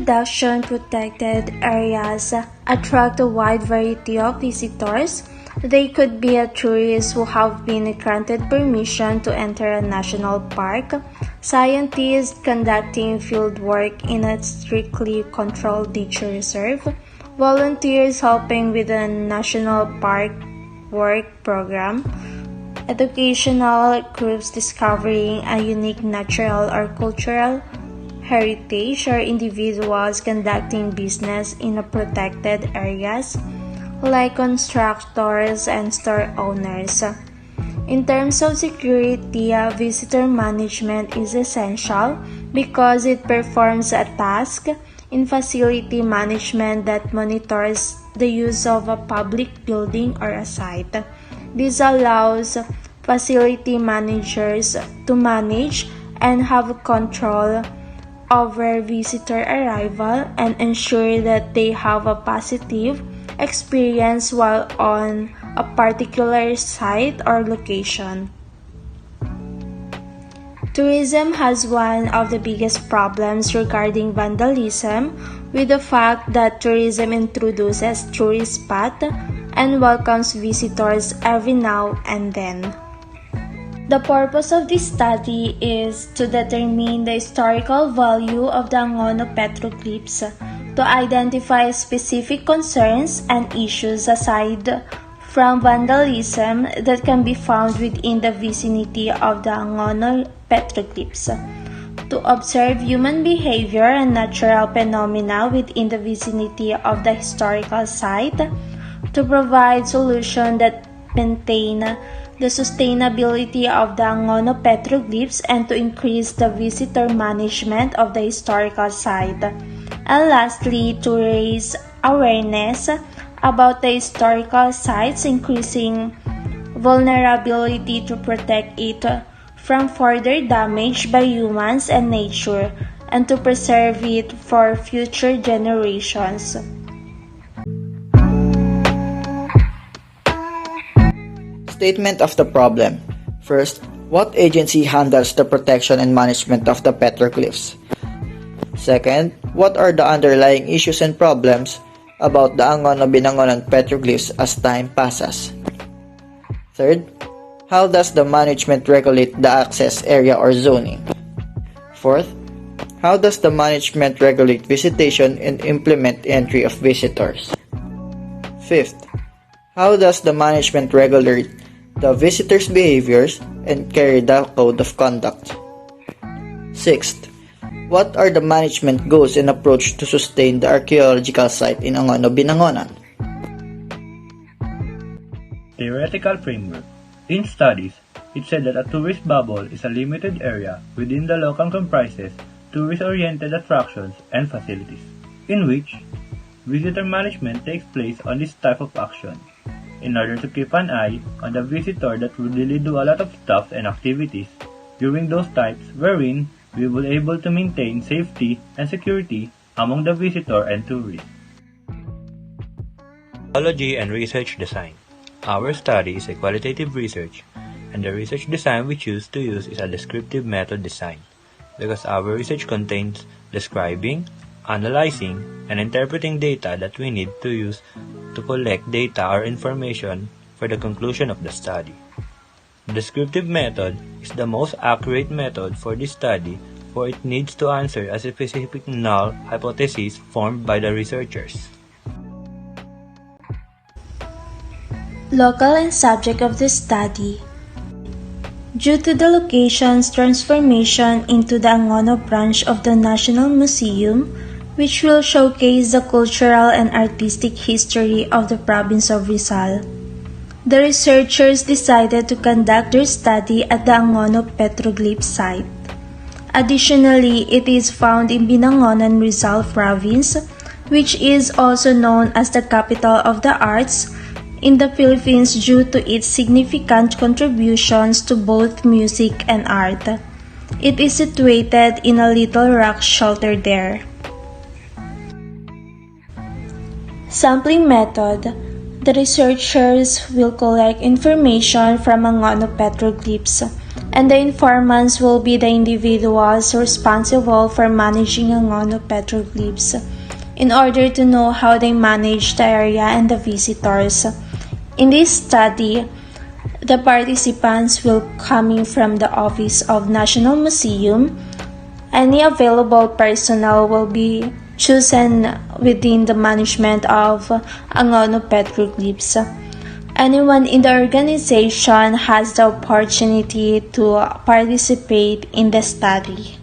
reduction protected areas attract a wide variety of visitors. They could be tourists who have been granted permission to enter a national park, scientists conducting field work in a strictly controlled nature reserve, volunteers helping with a national park work program, educational groups discovering a unique natural or cultural heritage, or individuals conducting business in protected areas like constructors and store owners. In terms of security, visitor management is essential because it performs a task in facility management that monitors the use of a public building or a site. This allows facility managers to manage and have control over visitor arrival and ensure that they have a positive experience while on a particular site or location. Tourism has one of the biggest problems regarding vandalism, with the fact that tourism introduces tourist spots and welcomes visitors every now and then. The purpose of this study is to determine the historical value of the Angono petroglyphs, to identify specific concerns and issues aside from vandalism that can be found within the vicinity of the Angono petroglyphs, to observe human behavior and natural phenomena within the vicinity of the historical site, to provide solutions that maintain the sustainability of the Angono petroglyphs, and to increase the visitor management of the historical site, and lastly, to raise awareness about the historical sites, increasing vulnerability to protect it from further damage by humans and nature, and to preserve it for future generations. Statement of the problem. First, what agency handles the protection and management of the petroglyphs? Second, what are the underlying issues and problems about the Angono-Binangonan petroglyphs as time passes? Third, how does the management regulate the access area or zoning? Fourth, how does the management regulate visitation and implement entry of visitors? Fifth, how does the management regulate the visitors' behaviors and carry the code of conduct? Sixth, what are the management goals and approach to sustain the archaeological site in Angono-Binangonan? Theoretical framework. In studies, it said that a tourist bubble is a limited area within the local comprises tourist-oriented attractions and facilities, in which visitor management takes place on this type of action, in order to keep an eye on the visitor that will really do a lot of stuff and activities during those types wherein we will able to maintain safety and security among the visitor and tourists. Methodology and research design. Our study is a qualitative research, and the research design we choose to use is a descriptive method design, because our research contains describing, analyzing, and interpreting data that we need to use to collect data or information for the conclusion of the study. The descriptive method is the most accurate method for this study, for it needs to answer a specific null hypothesis formed by the researchers. Local and subject of the study. Due to the location's transformation into the Angono branch of the National Museum, which will showcase the cultural and artistic history of the province of Rizal, the researchers decided to conduct their study at the Angono petroglyph site. Additionally, it is found in Binangonan, Rizal province, which is also known as the capital of the arts in the Philippines due to its significant contributions to both music and art. It is situated in a little rock shelter there. Sampling method. The researchers will collect information from Angono petroglyphs and the informants will be the individuals responsible for managing Angono petroglyphs in order to know how they manage the area and the visitors. In this study, the participants will coming from the Office of National Museum. Any available personnel will be chosen within the management of Angono petroglyphs. Anyone in the organization has the opportunity to participate in the study.